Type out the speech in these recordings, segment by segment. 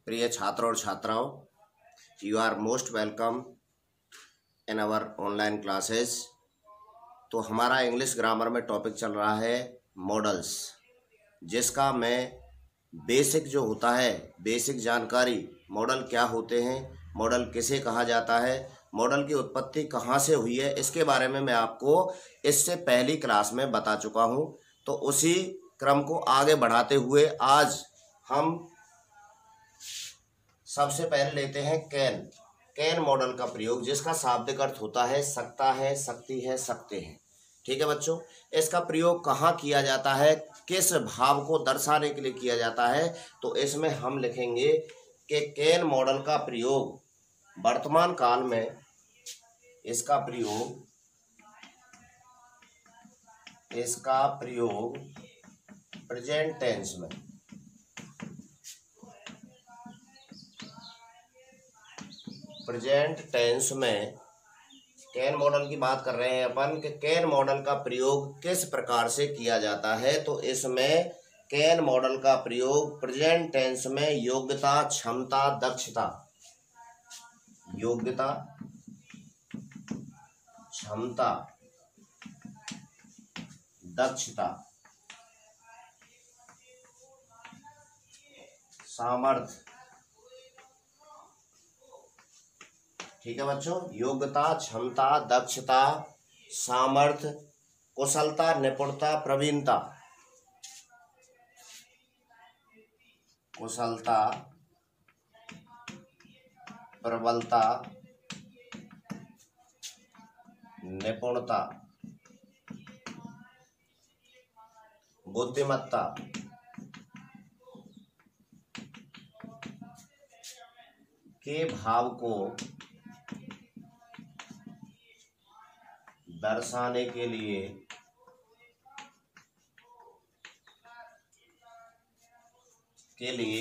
प्रिय छात्र और छात्राओं, you are most welcome in our online classes. तो हमारा इंग्लिश ग्रामर में टॉपिक चल रहा है मॉडल्स, जिसका मैं बेसिक जो होता है, बेसिक जानकारी, मॉडल क्या होते हैं, मॉडल किसे कहा जाता है, मॉडल की उत्पत्ति कहाँ से हुई है, इसके बारे में मैं आपको इससे पहली क्लास में बता चुका हूँ। तो उसी क्रम को आगे बढ़ाते हुए आज हम सबसे पहले लेते हैं कैन मॉडल का प्रयोग, जिसका शाब्दिक अर्थ होता है सकता है, सकती है, सकते हैं। ठीक है बच्चों, इसका प्रयोग कहाँ किया जाता है, किस भाव को दर्शाने के लिए किया जाता है, तो इसमें हम लिखेंगे कि कैन मॉडल का प्रयोग वर्तमान काल में, इसका प्रयोग प्रेजेंट टेंस में, कैन मॉडल की बात कर रहे हैं अपन कि कैन मॉडल का प्रयोग किस प्रकार से किया जाता है। तो इसमें कैन मॉडल का प्रयोग प्रेजेंट टेंस में योग्यता, क्षमता, दक्षता, योग्यता, क्षमता, दक्षता, सामर्थ्य, ठीक है बच्चों, योग्यता, क्षमता, दक्षता, सामर्थ्य, कुशलता, निपुणता, प्रवीणता, कुशलता, प्रबलता, निपुणता, बुद्धिमत्ता, के भाव को दर्शाने के लिए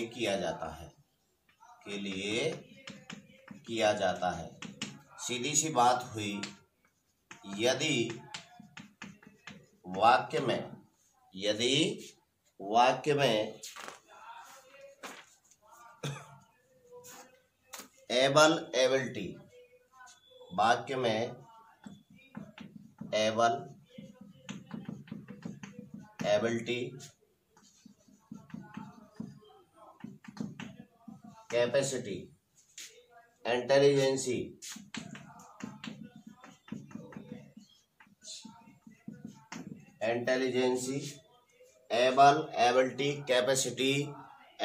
किया जाता है। सीधी सी बात हुई, यदि वाक्य में एबिलिटी, वाक्य में ability, capacity, intelligence, ability, capacity,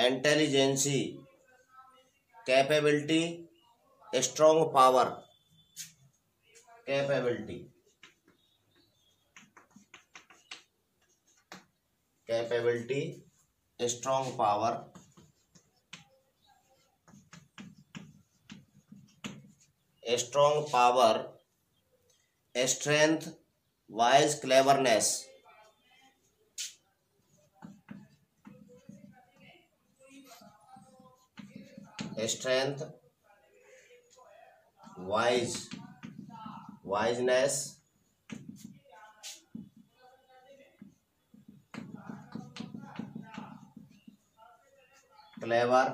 intelligence, capability, strong power, capability, strong power, strength, wise, cleverness, strength, wiseness, clever,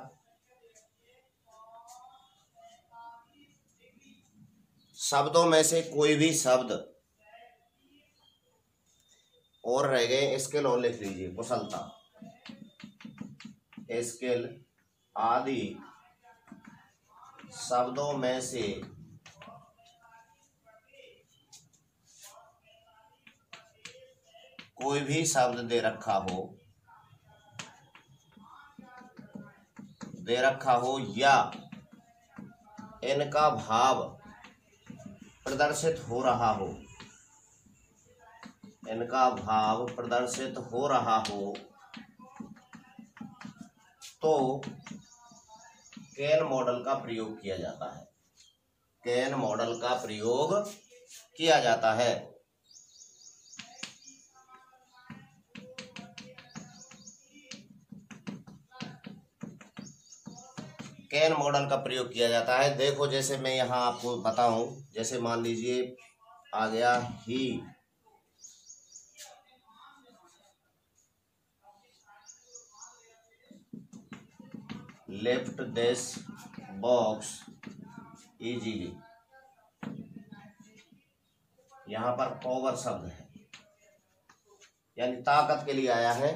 शब्दों में से कोई भी शब्द और रह गए, स्किल और लिख लीजिए, कुशलता, स्किल आदि शब्दों में से कोई भी शब्द दे रखा हो या इनका भाव प्रदर्शित हो रहा हो, तो कैन मॉडल का प्रयोग किया जाता है। कैन मॉडल का प्रयोग किया जाता है। देखो, जैसे मैं यहाँ आपको बताऊं, जैसे मान लीजिए आ गया ही, लिफ्ट दिस बॉक्स इजीली। यहां पर पावर शब्द है, यानी ताकत के लिए आया है।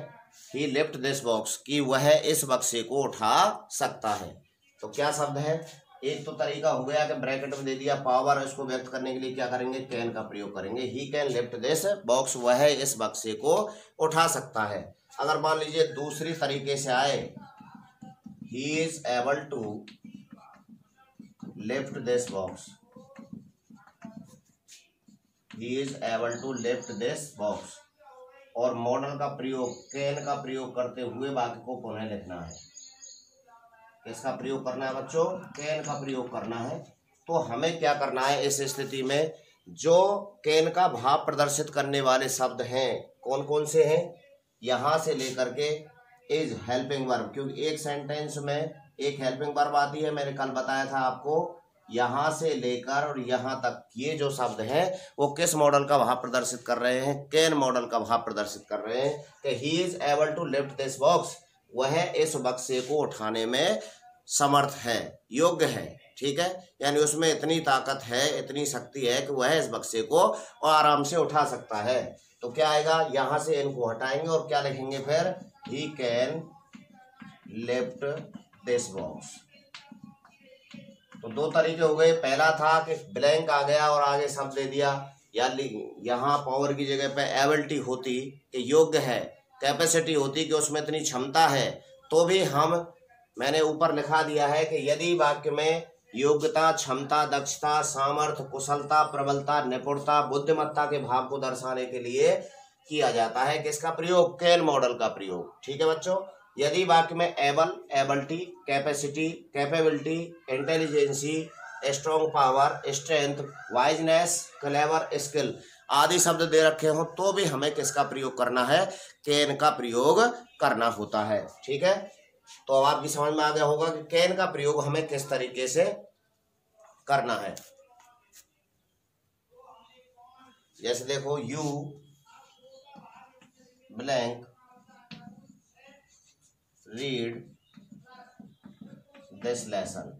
ही लिफ्ट दिस बॉक्स, कि वह इस बक्से को उठा सकता है। तो क्या शब्द है? एक तो तरीका हो गया कि ब्रैकेट में दे दिया पावर, इसको व्यक्त करने के लिए क्या करेंगे? कैन का प्रयोग करेंगे। He can lift this box, वह इस बक्से को उठा सकता है। अगर मान लीजिए दूसरी तरीके से आए, he is able to lift this box, he is able to lift this box, और मॉडल का प्रयोग कैन का प्रयोग करते हुए वाक्य को पुनः लिखना है। किसका प्रयोग करना है बच्चों? कैन का प्रयोग करना है। तो हमें क्या करना है इस स्थिति में? जो कैन का भाव प्रदर्शित करने वाले शब्द हैं कौन कौन से हैं? यहां से लेकर के इज हेल्पिंग वर्ब, क्योंकि एक सेंटेंस में एक हेल्पिंग वर्ब आती है, मैंने कल बताया था आपको। यहां से लेकर और यहां तक ये जो शब्द हैं वो किस मॉडल का भाव प्रदर्शित कर रहे हैं? कैन मॉडल का भाव प्रदर्शित कर रहे हैं कि he is able to lift this box, वह इस बक्से को उठाने में समर्थ है, योग्य है। ठीक है, यानी उसमें इतनी ताकत है, इतनी शक्ति है कि वह इस बक्से को आराम से उठा सकता है। तो क्या आएगा? यहां से इनको हटाएंगे और क्या लिखेंगे फिर? He can lift this box. तो दो तरीके हो गए। पहला था कि ब्लैंक आ गया और आगे शब्द दे दिया, या यहाँ पावर की जगह पे एबिलिटी होती कि योग्य है, कैपेसिटी होती कि उसमें इतनी क्षमता है, तो भी मैंने ऊपर लिखा दिया है कि यदि वाक्य में योग्यता, क्षमता, दक्षता, सामर्थ्य, कुशलता, प्रबलता, निपुणता, बुद्धिमत्ता के भाव को दर्शाने के लिए किया जाता है किसका प्रयोग? कैन मॉडल का प्रयोग। ठीक है बच्चों। यदि वाक्य में able, ability, capacity, capability, intelligence, strong power, strength, wiseness, clever, skill आदि शब्द दे रखे हो तो भी हमें किसका प्रयोग करना है? कैन का प्रयोग करना होता है। ठीक है, तो अब आपकी समझ में आ गया होगा कि कैन का प्रयोग हमें किस तरीके से करना है। जैसे देखो, you blank read this lesson.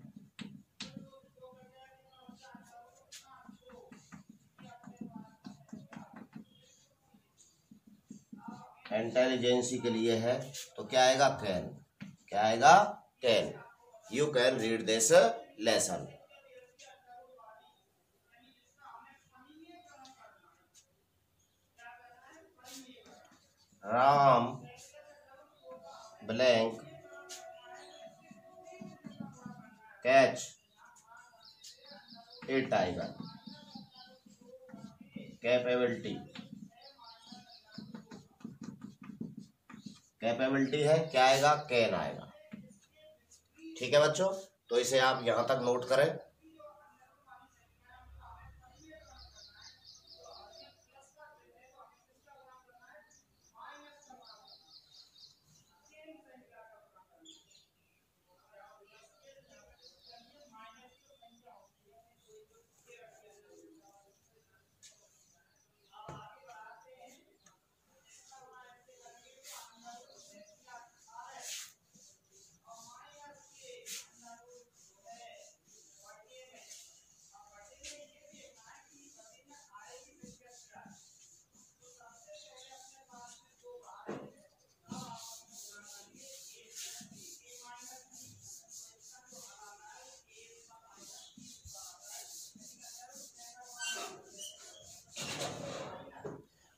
Intelligency के लिए है, तो क्या आएगा? कैन। क्या आएगा? Can. You can read this lesson. Ram blank catch a tiger. Capability, capability है, क्या आएगा? कैन आएगा। ठीक है बच्चों, तो इसे आप यहां तक नोट करें।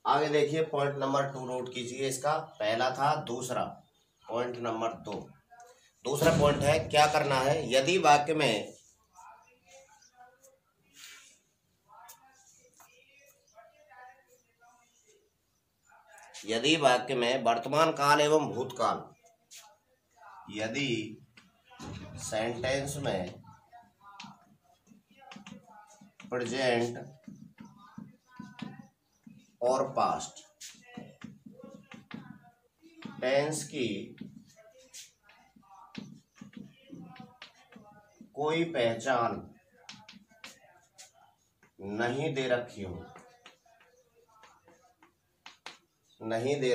आगे देखिए, पॉइंट नंबर 2 नोट कीजिए। इसका पहला था, दूसरा पॉइंट नंबर 2। दूसरा पॉइंट है क्या करना है? यदि वाक्य में वर्तमान काल एवं भूतकाल, यदि सेंटेंस में प्रेजेंट और पास्ट टेंस की कोई पहचान नहीं दे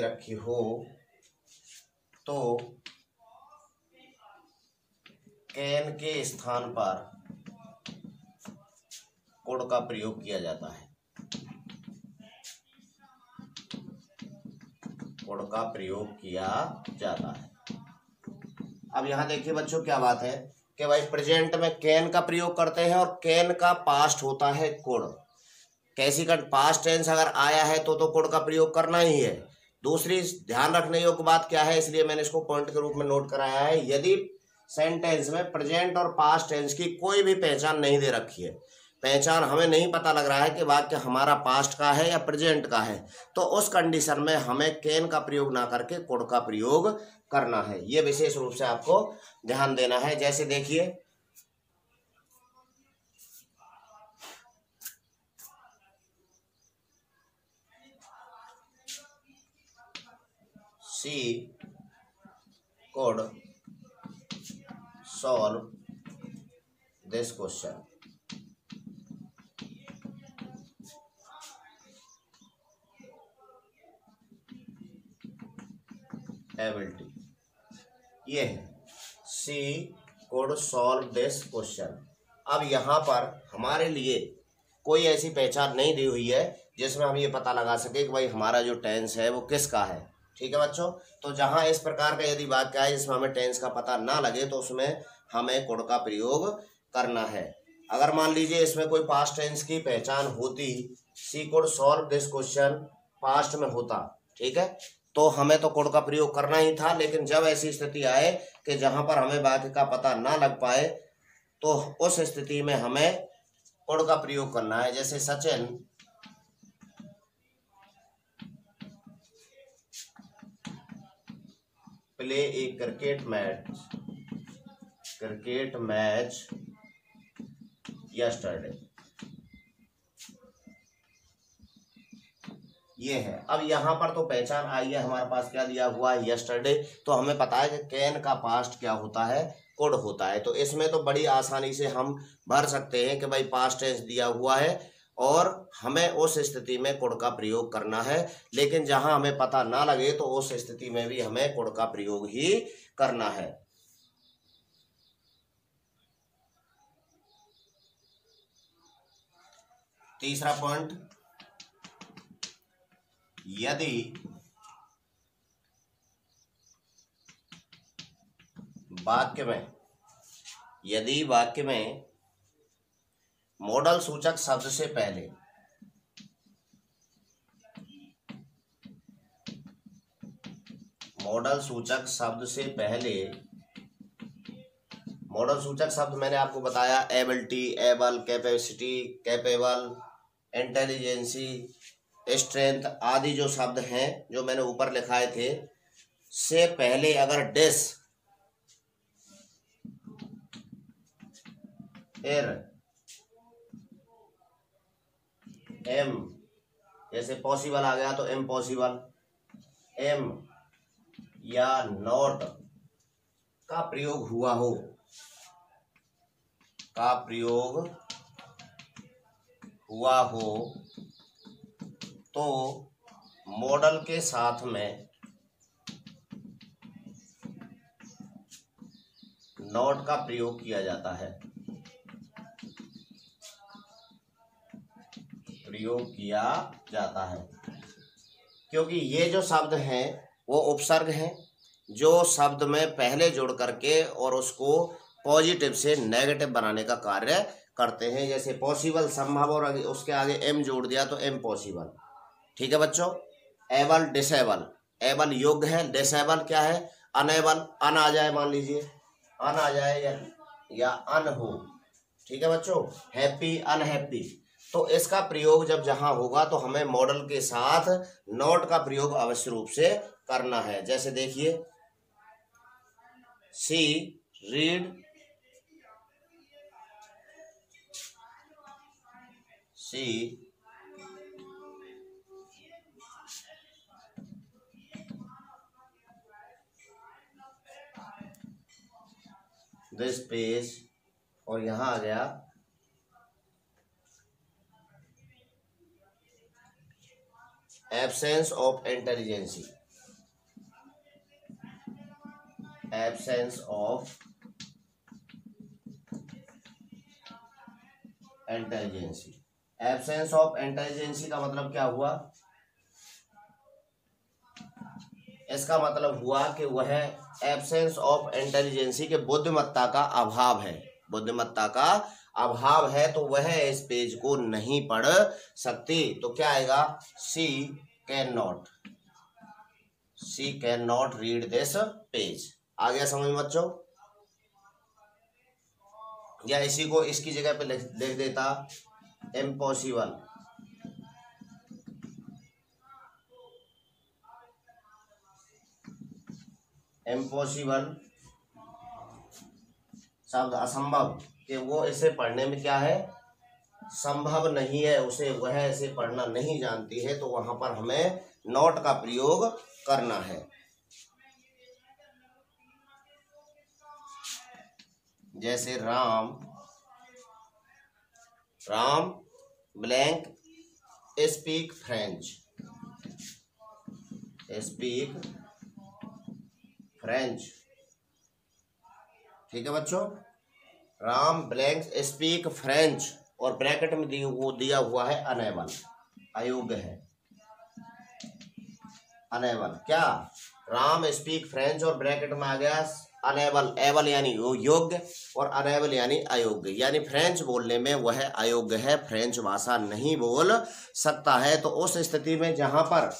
रखी हो तो कैन के स्थान पर कुड का प्रयोग किया जाता है। कुड का प्रयोग किया जाता है। अब यहाँ देखिए बच्चों क्या बात है कि भाई प्रेजेंट में कैन का प्रयोग करते हैं और कैन का पास्ट होता है कुड। कैसी का पास्ट टेंस अगर आया है तो कुड का प्रयोग करना ही है। दूसरी ध्यान रखने योग्य बात क्या है, इसलिए मैंने इसको पॉइंट के रूप में नोट कराया है, यदि सेंटेंस में प्रेजेंट और पास्ट टेंस की कोई भी पहचान नहीं दे रखी है, पहचान हमें नहीं पता लग रहा है कि वाक्य हमारा पास्ट का है या प्रेजेंट का है, तो उस कंडीशन में हमें कैन का प्रयोग ना करके कुड का प्रयोग करना है। ये विशेष रूप से आपको ध्यान देना है। जैसे देखिए she could solve this question। Ability ये है, she could solve this question। अब यहाँ पर हमारे लिए कोई ऐसी पहचान नहीं दी हुई है जिसमें हम ये पता लगा सके कि भाई हमारा जो टेंस है वो किसका है। ठीक है बच्चों, तो जहाँ इस प्रकार का यदि वाक्य है जिसमें हमें टेंस का पता ना लगे तो उसमें हमें कुड का प्रयोग करना है। अगर मान लीजिए इसमें कोई पास्ट टेंस की पहचान होती, she could solve this question past में होता, ठीक है, तो हमें तो कुड का प्रयोग करना ही था। लेकिन जब ऐसी स्थिति आए कि जहां पर हमें वाक्य का पता ना लग पाए तो उस स्थिति में हमें कुड का प्रयोग करना है। जैसे सचिन प्ले ए क्रिकेट मैच यस्टरडे, ये है। अब यहाँ पर तो पहचान आई है, हमारे पास क्या दिया हुआ है, यस्टरडे, तो हमें पता है कि कैन का पास्ट क्या होता है, कुड होता है। तो इसमें तो बड़ी आसानी से हम भर सकते हैं कि भाई पास्ट टेंस दिया हुआ है और हमें उस स्थिति में कुड का प्रयोग करना है। लेकिन जहां हमें पता ना लगे तो उस स्थिति में भी हमें कुड का प्रयोग ही करना है। तीसरा पॉइंट, यदि वाक्य में मॉडल सूचक शब्द से पहले मॉडल सूचक शब्द मैंने आपको बताया ability, able, capacity, capable, intelligency, strength आदि जो शब्द हैं जो मैंने ऊपर लिखाए थे, से पहले अगर डिस, एर, एम, जैसे पॉसिबल आ गया तो इम्पॉसिबल, एम या नॉट का प्रयोग हुआ हो तो मॉडल के साथ में नॉट का प्रयोग किया जाता है। क्योंकि ये जो शब्द हैं वो उपसर्ग हैं जो शब्द में पहले जोड़ करके और उसको पॉजिटिव से नेगेटिव बनाने का कार्य करते हैं। जैसे पॉसिबल संभव और उसके आगे एम जोड़ दिया तो इम्पॉसिबल। ठीक है बच्चों, एबल, डिसेबल, एबल योग्य है, डिसेबल क्या है, अनेबल, अन आ जाए, मान लीजिए अन आ जाए या अन हो। ठीक है बच्चों, हैप्पी, अनहैप्पी, तो इसका प्रयोग जब जहां होगा तो हमें मॉडल के साथ नॉट का प्रयोग अवश्य रूप से करना है। जैसे देखिए सी रीड दिस पेज, और यहां आ गया absence of intelligency, absence of intelligency. Absence of intelligency का मतलब क्या हुआ? इसका मतलब हुआ कि वह एब्सेंस ऑफ इंटेलिजेंसी के बुद्धिमत्ता का अभाव है, बुद्धिमत्ता का अभाव है, तो वह इस पेज को नहीं पढ़ सकती। तो क्या आएगा? She can not read this page. आ गया समझ में बच्चों? या इसी को इसकी जगह पे लिख देता इम्पॉसिबल। इम्पॉसिबल शब्द असंभव, कि वो इसे पढ़ने में क्या है? संभव नहीं है, उसे वह इसे पढ़ना नहीं जानती है, तो वहां पर हमें नॉट का प्रयोग करना है। जैसे राम ब्लैंक स्पीक फ्रेंच। ठीक है बच्चों, राम ब्लैंक स्पीक फ्रेंच, और ब्रैकेट में दिया हुआ है अनेबल, अयोग्य है। अनेबल क्या? राम स्पीक फ्रेंच और ब्रैकेट में आ गया अनेबल। एबल यानी योग्य और अनेबल यानी अयोग्य, यानी फ्रेंच बोलने में वह अयोग्य है, फ्रेंच भाषा नहीं बोल सकता है। तो उस स्थिति में जहां पर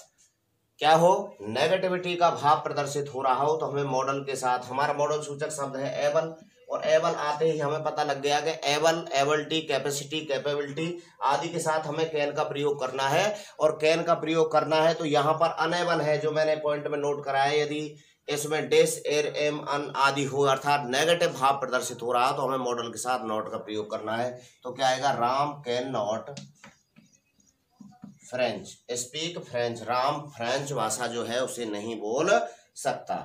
क्या हो, नेगेटिविटी का भाव प्रदर्शित हो रहा हो, तो हमें मॉडल के साथ, हमारा मॉडल सूचक शब्द है एबल, और एबल आते ही हमें पता लग गया कि एबल, एबिलिटी, कैपेसिटी, कैपेबिलिटी आदि के साथ हमें कैन का प्रयोग करना है। और कैन का प्रयोग करना है तो यहाँ पर अनेबल है, जो मैंने पॉइंट में नोट कराया। यदि इसमें डिस, एर, एम, अन आदि हो, अर्थात नेगेटिव भाव प्रदर्शित हो रहा, तो हमें मॉडल के साथ नॉट का प्रयोग करना है। तो क्या आएगा? Ram can not French speak French. Ram French भाषा जो है उसे नहीं बोल सकता।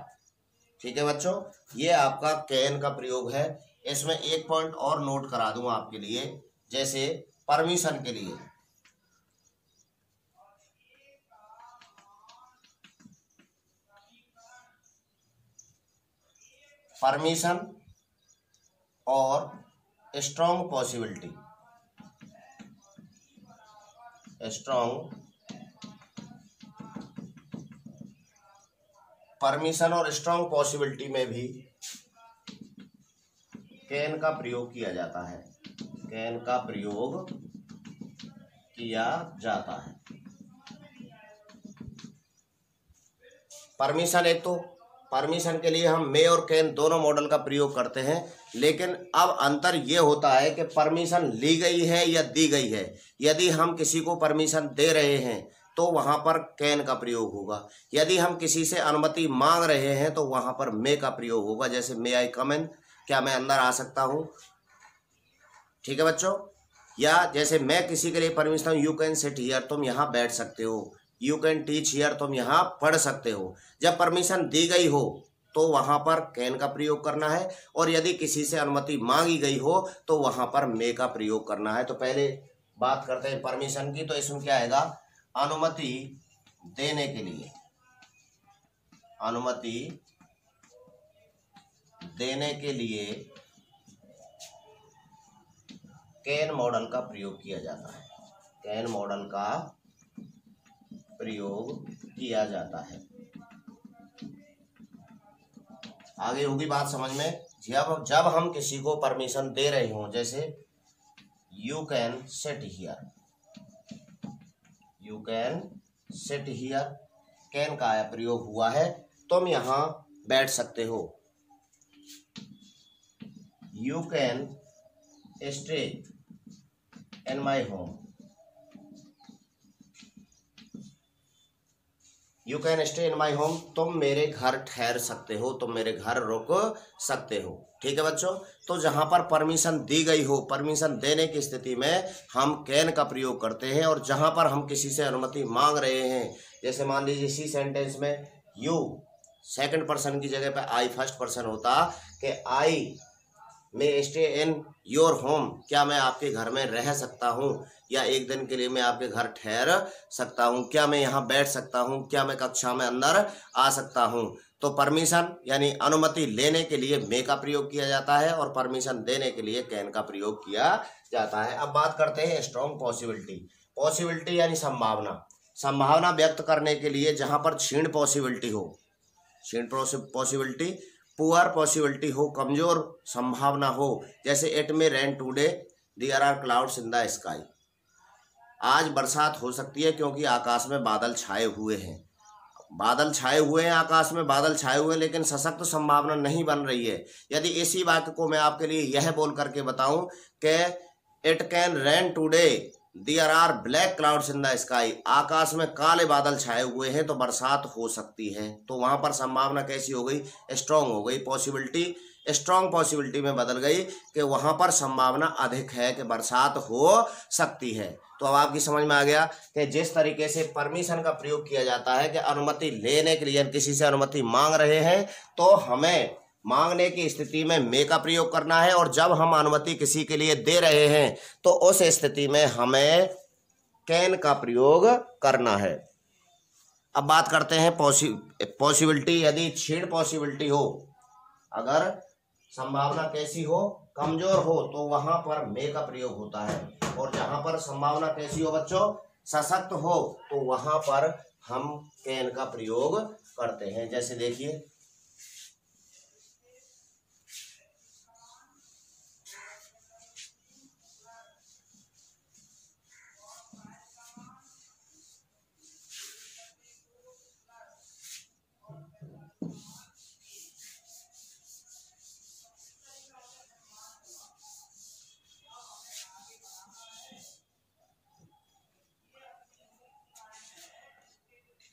ठीक है बच्चों, ये आपका कैन का प्रयोग है। इसमें एक पॉइंट और नोट करा दूं आपके लिए, जैसे परमिशन के लिए। परमिशन और स्ट्रॉन्ग पॉसिबिलिटी, परमिशन और स्ट्रॉन्ग पॉसिबिलिटी में भी कैन का प्रयोग किया जाता है, कैन का प्रयोग किया जाता है। परमिशन, एक तो परमिशन के लिए हम मे और कैन दोनों मॉडल का प्रयोग करते हैं, लेकिन अब अंतर यह होता है कि परमिशन ली गई है या दी गई है। यदि हम किसी को परमिशन दे रहे हैं तो वहां पर कैन का प्रयोग होगा, यदि हम किसी से अनुमति मांग रहे हैं तो वहां पर मे का प्रयोग होगा। जैसे मे आई कम इन, क्या मैं अंदर आ सकता हूं? ठीक है बच्चों। या जैसे मैं किसी के लिए परमिशन दूं, यू कैन सिट हियर, तुम यहाँ बैठ सकते हो। यू कैन टीच हियर, तुम यहाँ पढ़ सकते हो। जब परमिशन दी गई हो तो वहां पर कैन का प्रयोग करना है, और यदि किसी से अनुमति मांगी गई हो तो वहां पर मे का प्रयोग करना है। तो पहले बात करते हैं परमिशन की। तो इसमें क्या आएगा? अनुमति देने के लिए, अनुमति देने के लिए कैन मॉडल का प्रयोग किया जाता है, कैन मॉडल का प्रयोग किया जाता है। आगे होगी बात समझ में। जब हम किसी को परमिशन दे रहे हों, जैसे you can sit here, you can sit here, can का प्रयोग हुआ है, तुम यहां बैठ सकते हो। You can stay in my home, you can stay in my home, तुम मेरे घर ठहर सकते हो, तुम मेरे घर रुक सकते हो। ठीक है बच्चों। तो जहां पर परमिशन दी गई हो, परमिशन देने की स्थिति में हम कैन का प्रयोग करते हैं, और जहां पर हम किसी से अनुमति मांग रहे हैं, जैसे मान लीजिए इसी सेंटेंस में यू सेकंड पर्सन की जगह पे आई फर्स्ट पर्सन होता, कि आई मे स्टे इन योर होम, क्या मैं आपके घर में रह सकता हूँ, या एक दिन के लिए मैं आपके घर ठहर सकता हूँ, क्या मैं यहाँ बैठ सकता हूँ, क्या मैं कक्षा में अंदर आ सकता हूँ। तो परमिशन यानी अनुमति लेने के लिए मे का प्रयोग किया जाता है और परमिशन देने के लिए कैन का प्रयोग किया जाता है। अब बात करते हैं स्ट्रॉन्ग पॉसिबिलिटी। पॉसिबिलिटी यानी संभावना, संभावना व्यक्त करने के लिए जहां पर क्षीण पॉसिबिलिटी हो, क्षीण पॉसिबिलिटी, पुअर पॉसिबिलिटी हो, कमजोर संभावना हो, जैसे it may rain today, there are clouds in the sky, आज बरसात हो सकती है क्योंकि आकाश में बादल छाए हुए हैं। बादल छाए हुए हैं, आकाश में बादल छाए हुए हैं, लेकिन सशक्त संभावना नहीं बन रही है। यदि इसी वाक्य को मैं आपके लिए यह बोल करके बताऊं कि it can rain today, there are black clouds in the sky, आकाश में काले बादल छाए हुए हैं तो बरसात हो सकती है, तो वहां पर संभावना कैसी हो गई? स्ट्रांग हो गई। पॉसिबिलिटी स्ट्रांग पॉसिबिलिटी में बदल गई कि वहां पर संभावना अधिक है कि बरसात हो सकती है। तो अब आपकी समझ में आ गया कि जिस तरीके से परमिशन का प्रयोग किया जाता है कि अनुमति लेने के लिए किसी से अनुमति मांग रहे हैं तो हमें मांगने की स्थिति में मे का प्रयोग करना है, और जब हम अनुमति किसी के लिए दे रहे हैं तो उस स्थिति में हमें कैन का प्रयोग करना है। अब बात करते हैं पॉसिबिलिटी। यदि क्षीण पॉसिबिलिटी हो, अगर संभावना कैसी हो? कमजोर हो, तो वहां पर मे का प्रयोग होता है, और जहां पर संभावना कैसी हो बच्चों? सशक्त हो, तो वहां पर हम कैन का प्रयोग करते हैं। जैसे देखिए,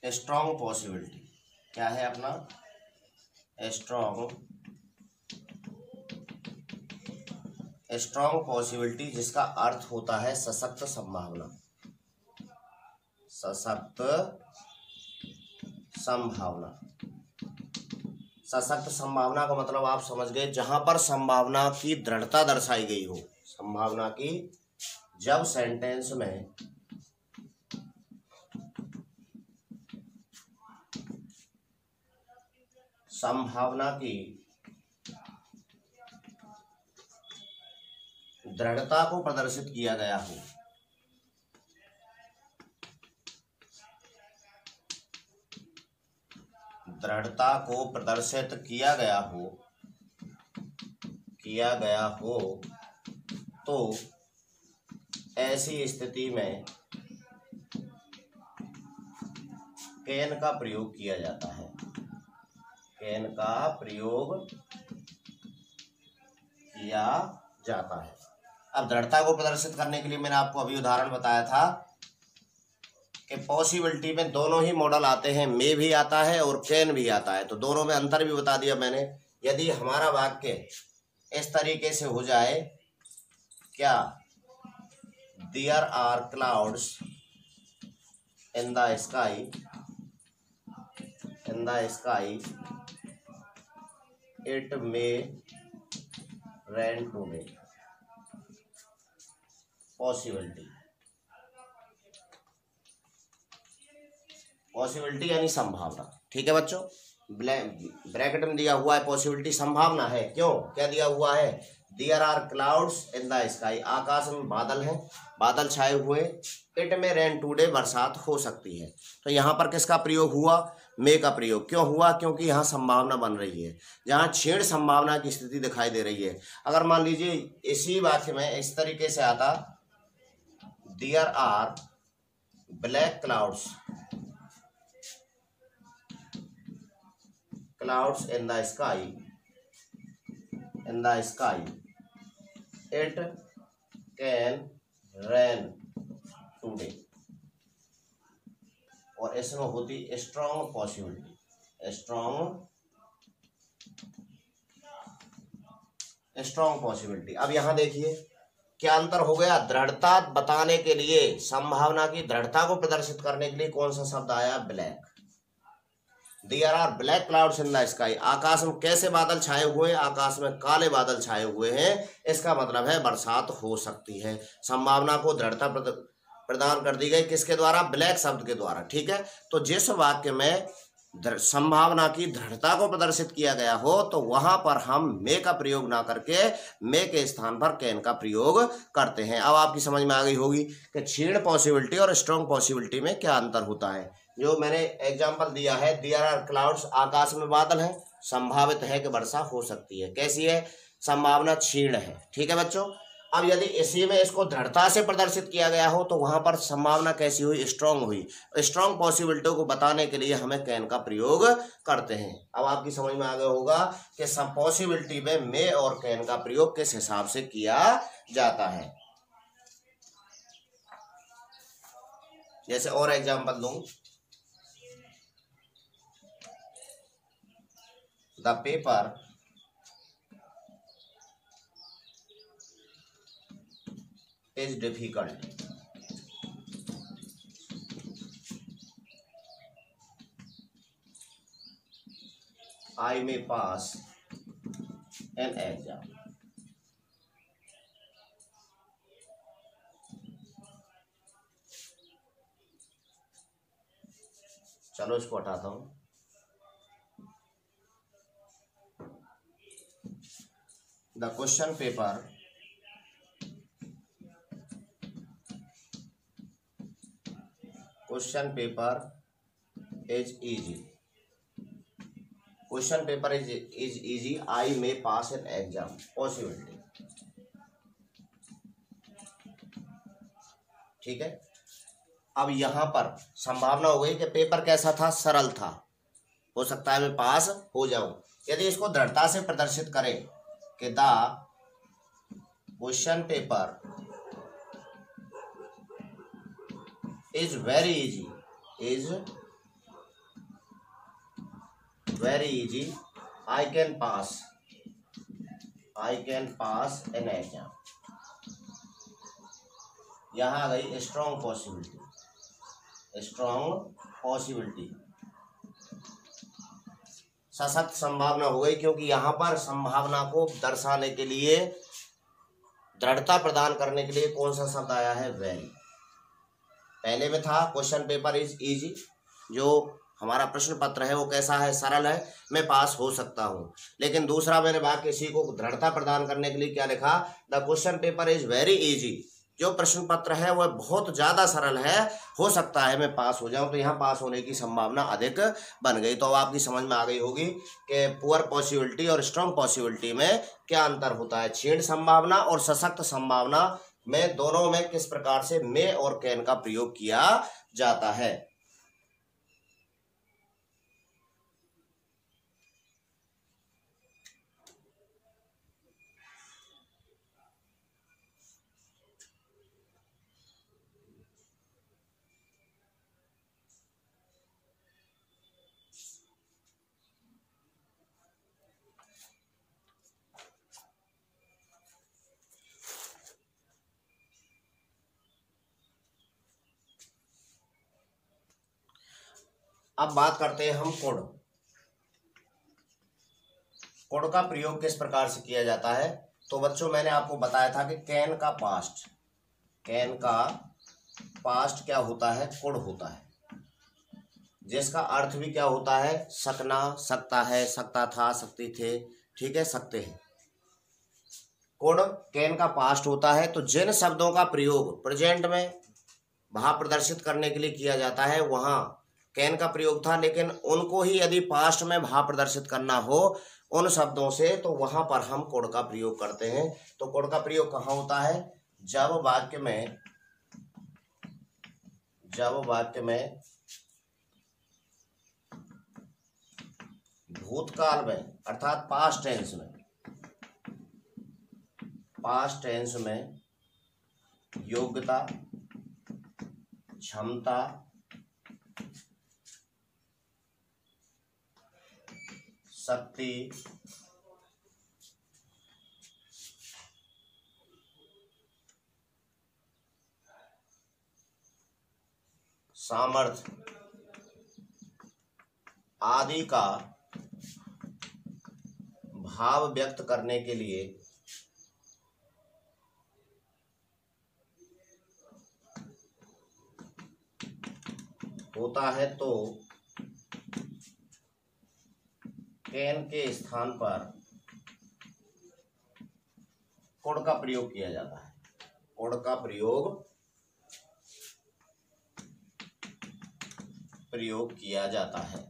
स्ट्रॉन्ग पॉसिबिलिटी क्या है अपना? स्ट्रॉन्ग पॉसिबिलिटी, जिसका अर्थ होता है सशक्त संभावना। सशक्त संभावना, सशक्त संभावना का मतलब आप समझ गए, जहां पर संभावना की दृढ़ता दर्शाई गई हो। संभावना की, जब सेंटेंस में संभावना की दृढ़ता को प्रदर्शित किया गया हो, दृढ़ता को प्रदर्शित किया गया हो तो ऐसी स्थिति में कैन का प्रयोग किया जाता है। कैन का प्रयोग किया जाता है। अब दृढ़ता को प्रदर्शित करने के लिए मैंने आपको अभी उदाहरण बताया था कि पॉसिबिलिटी में दोनों ही मॉडल आते हैं, मे भी आता है और कैन भी आता है, तो दोनों में अंतर भी बता दिया मैंने। यदि हमारा वाक्य इस तरीके से हो जाए, क्या? There are clouds in the sky, it may rain today. Possibility यानी संभावना। ठीक है बच्चों, ब्रैकेट में दिया हुआ है पॉसिबिलिटी संभावना है। क्यों? क्या दिया हुआ है? There are clouds in the sky, आकाश में बादल हैं, बादल छाए हुए। इट में रेन टुडे, बरसात हो सकती है। तो यहाँ पर किसका प्रयोग हुआ? मे का प्रयोग। क्यों हुआ? क्योंकि यहाँ संभावना बन रही है, जहाँ क्षीण संभावना की स्थिति दिखाई दे रही है। अगर मान लीजिए इसी वाक्य में इस तरीके से आता, there are black clouds in the sky, it can rain today, और इसमें होती स्ट्रॉन्ग पॉसिबिलिटी। अब यहां देखिए क्या अंतर हो गया? दृढ़ता बताने के लिए, संभावना की दृढ़ता को प्रदर्शित करने के लिए कौन सा शब्द आया? Black. There are black clouds in the sky, आकाश में कैसे बादल छाए हुए हैं? आकाश में काले बादल छाए हुए हैं। इसका मतलब है बरसात हो सकती है। संभावना को दृढ़ता प्रदान कर दी गई, किसके द्वारा? ब्लैक शब्द के द्वारा। ठीक है, तो जिस वाक्य में संभावना की दृढ़ता को प्रदर्शित किया गया हो तो वहां पर हम मे का प्रयोग ना करके मे के स्थान पर कैन का प्रयोग करते हैं। अब आपकी समझ में आ गई होगी कि क्षीण पॉसिबिलिटी और स्ट्रॉन्ग पॉसिबिलिटी में क्या अंतर होता है। जो मैंने एग्जांपल दिया है, देयर आर क्लाउड्स, आकाश में बादल है, संभावित है कि वर्षा हो सकती है। कैसी है? संभावना क्षीण है। ठीक है बच्चों। अब यदि इसी में इसको दृढ़ता से प्रदर्शित किया गया हो तो वहां पर संभावना कैसी हुई? स्ट्रांग हुई। स्ट्रांग पॉसिबिलिटी को बताने के लिए हमें कैन का प्रयोग करते हैं। अब आपकी समझ में आ गया होगा कि सब पॉसिबिलिटी में मे और कैन का प्रयोग किस हिसाब से किया जाता है। जैसे और एग्जांपल दूं, the paper is difficult, I may pass an exam। चलो इसको हटाता हूं। The question paper is easy, question paper is easy, I may pass an exam. Possibility, ठीक है। अब यहां पर संभावना हो गई कि पेपर कैसा था? सरल था, हो सकता है मैं पास हो जाऊं। यदि इसको दृढ़ता से प्रदर्शित करें कि the question paper is very easy, I can pass an exam। यहां आ गई स्ट्रॉन्ग पॉसिबिलिटी, सशक्त संभावना हो गई, क्योंकि यहां पर संभावना को दर्शाने के लिए, दृढ़ता प्रदान करने के लिए कौन सा शब्द आया है? वेरी। पहले में था क्वेश्चन पेपर इज इजी, जो हमारा प्रश्न पत्र है वो कैसा है? सरल है, मैं पास हो सकता हूं। लेकिन दूसरा मैंने वाक्य इसी को दृढ़ता प्रदान करने के लिए क्या लिखा? The question paper is very easy, जो प्रश्न पत्र है वह बहुत ज्यादा सरल है, हो सकता है मैं पास हो जाऊं। तो यहाँ पास होने की संभावना अधिक बन गई। तो अब आपकी समझ में आ गई होगी कि पुअर पॉसिबिलिटी और स्ट्रॉन्ग पॉसिबिलिटी में क्या अंतर होता है। क्षीण संभावना और सशक्त संभावना में दोनों में किस प्रकार से मे और कैन का प्रयोग किया जाता है। अब बात करते हैं हम कोड का प्रयोग किस प्रकार से किया जाता है। तो बच्चों मैंने आपको बताया था कि कैन का पास्ट क्या होता है? कोड होता है, जिसका अर्थ भी क्या होता है? सकना, सकता है, सकता था, सकती थे, ठीक है, सकते हैं। कोड कैन का पास्ट होता है। तो जिन शब्दों का प्रयोग प्रेजेंट में भाव प्रदर्शित करने के लिए किया जाता है वहां कैन का प्रयोग था, लेकिन उनको ही यदि पास्ट में भाव प्रदर्शित करना हो उन शब्दों से तो वहां पर हम कोड का प्रयोग करते हैं। तो कोड का प्रयोग कहाँ होता है? जब वाक्य में भूतकाल में अर्थात पास्ट टेंस में योग्यता, क्षमता, शक्ति, सामर्थ्य आदि का भाव व्यक्त करने के लिए होता है तो कैन के स्थान पर कोड का प्रयोग किया जाता है। कोड का प्रयोग किया जाता है।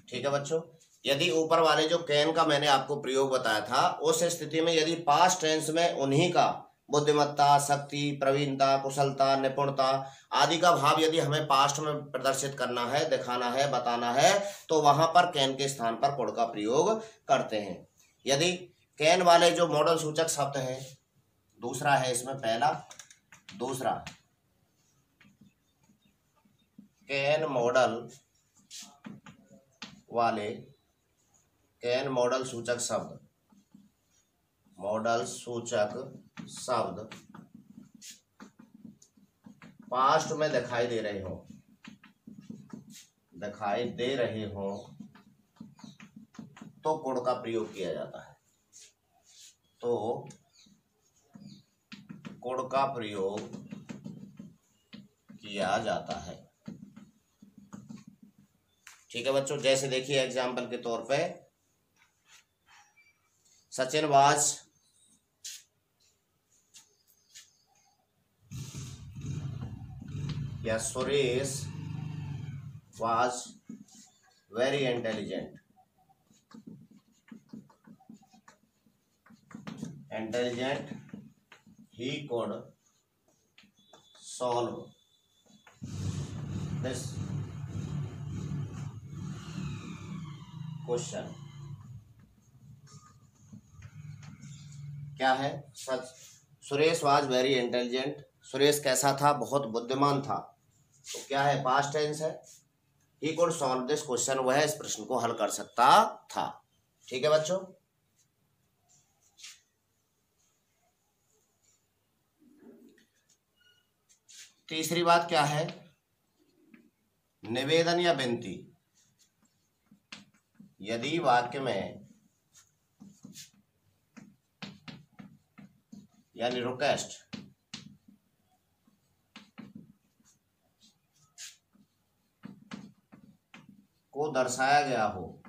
ठीक है बच्चों, यदि ऊपर वाले जो कैन का मैंने आपको प्रयोग बताया था, उस स्थिति में यदि पास्ट टेंस में उन्हीं का बुद्धिमत्ता, शक्ति, प्रवीणता, कुशलता, निपुणता आदि का भाव यदि हमें पास्ट में प्रदर्शित करना है, दिखाना है, बताना है, तो वहां पर कैन के स्थान पर कोड का प्रयोग करते हैं। यदि कैन वाले जो मॉडल सूचक शब्द हैं, दूसरा है इसमें पहला, दूसरा कैन मॉडल वाले, कैन मॉडल सूचक शब्द, मॉडल सूचक शब्द पास्ट में दिखाई दे रहे हो, तो कोड का प्रयोग किया जाता है। तो कोड का प्रयोग किया जाता है। ठीक है बच्चों, जैसे देखिए एग्जाम्पल के तौर पे, सचिन वाज या Suresh was very intelligent, he could solve this question. क्या है? सच, Suresh was very intelligent, Suresh कैसा था? बहुत बुद्धिमान था। तो क्या है? पास्ट टेंस है। He could solve this question, वह इस प्रश्न को हल कर सकता था। ठीक है बच्चों, तीसरी बात क्या है? निवेदन या विनती। यदि वाक्य में यानी रिक्वेस्ट को दर्शाया गया हो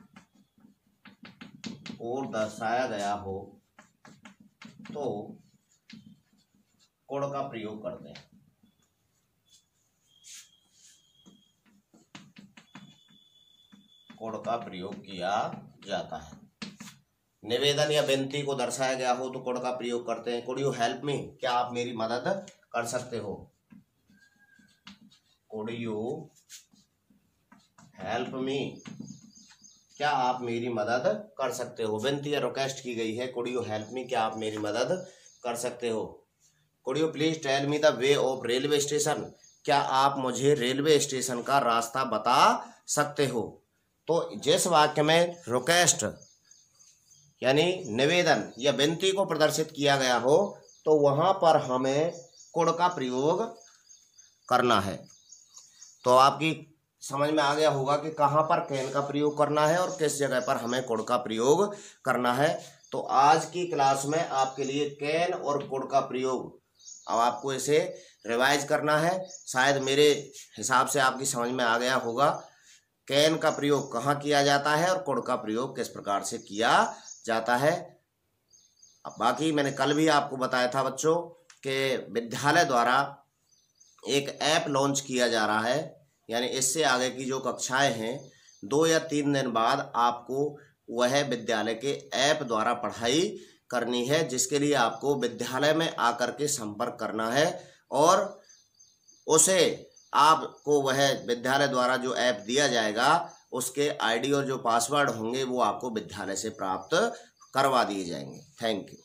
तो कोड का प्रयोग करते हैं। कोड का प्रयोग किया जाता है। निवेदन या विनती को दर्शाया गया हो तो कोड का प्रयोग करते हैं। कुड यू हेल्प मी, क्या आप मेरी मदद कर सकते हो? कुड यू हेल्प मी, क्या आप मेरी मदद कर सकते हो? विनती या रिक्वेस्ट की गई है, कुड यू हेल्प मी, क्या आप मेरी मदद कर सकते हो? Could you please tell me the way of railway station, क्या आप मुझे रेलवे स्टेशन का रास्ता बता सकते हो? तो जिस वाक्य में रिक्वेस्ट यानी निवेदन या विनती को प्रदर्शित किया गया हो तो वहां पर हमें कोड का प्रयोग करना है। तो आपकी समझ में आ गया होगा कि कहां पर कैन का प्रयोग करना है और किस जगह पर हमें कोड का प्रयोग करना है। तो आज की क्लास में आपके लिए कैन और कोड का प्रयोग, अब आपको इसे रिवाइज करना है। शायद मेरे हिसाब से आपकी समझ में आ गया होगा कैन का प्रयोग कहाँ किया जाता है और कोड का प्रयोग किस प्रकार से किया जाता है। अब बाकी मैंने कल भी आपको बताया था बच्चों कि विद्यालय द्वारा एक ऐप लॉन्च किया जा रहा है, यानी इससे आगे की जो कक्षाएं हैं 2 या 3 दिन बाद आपको वह विद्यालय के ऐप द्वारा पढ़ाई करनी है, जिसके लिए आपको विद्यालय में आकर के संपर्क करना है और उसे आपको वह विद्यालय द्वारा जो ऐप दिया जाएगा उसके आईडी और जो पासवर्ड होंगे वो आपको विद्यालय से प्राप्त करवा दिए जाएंगे। Thank you.